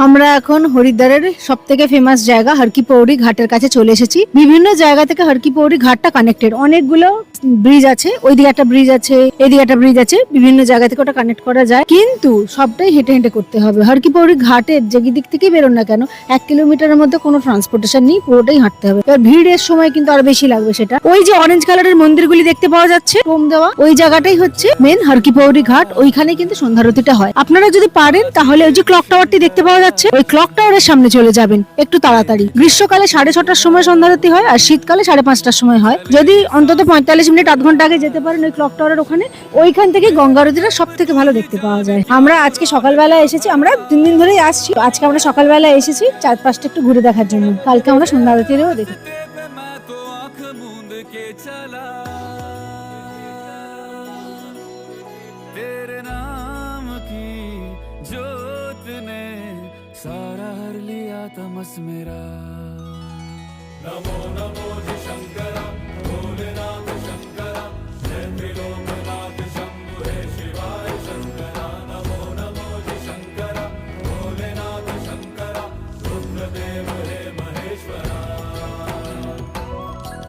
আমরা এখন হরিদ্বারের সব থেকে ফেমাস জায়গা হর কি পৌড়ি ঘাটের কাছে চলে এসেছি। বিভিন্ন জায়গা থেকে হর কি পৌড়ি ঘাটটা কানেক্টেড, অনেকগুলো ব্রিজ আছে, ওইদিকে একটা ব্রিজ আছে, এদিকে একটা ব্রিজ আছে, বিভিন্ন জায়গা থেকে ওটা কানেক্ট করা যায়, কিন্তু সবটাই হেঁটে হেঁটে করতে হবে। হর কি পৌড়ি ঘাটের যে দিক থেকে বেরোন না কেন 1 কিলোমিটারের মধ্যে কোনো ট্রান্সপোর্টেশন নেই, পুরোটাই হাঁটতে হবে। এবার ভিড়ের সময় কিন্তু আরো বেশি লাগবে। সেটা ওই যে অরেঞ্জ কালারের মন্দিরগুলি দেখতে পাওয়া যাচ্ছে টোম দেওয়া, ওই জায়গাটাই হচ্ছে মেন হর কি পৌড়ি ঘাট। ওইখানে কিন্তু সন্ধ্যারতিটা হয়। আপনারা যদি পারেন তাহলে ওই যে ক্লক টাওয়ারটি দেখতে পাওয়া যাচ্ছে, ওই ক্লক টাওয়ারের সামনে চলে যাবেন একটু তাড়াতাড়ি। গ্রীষ্মকালে 6:30টার সময় সন্ধ্যারতি হয়, আর শীতকালে 5:30টার সময় হয়। যদি অন্তত 45 মিনিট আধ ঘন্টা আগে যেতে পারেন ওই ক্লক টাওয়ারের ওখানে, ওইখান থেকে গঙ্গা আরতিটা সব থেকে ভালো দেখতে পাওয়া যায়। আমরা আজকে সকালবেলা এসেছি, আমরা 3 দিন ধরেই আসছি। আজকে আমরা সকালবেলা এসেছি চারপাশটা একটু ঘুরে দেখার জন্য, কালকে আমরা সন্ধ্যা আরতিরও দেখি। सारा हर लिया तमस मेरा नमो नमो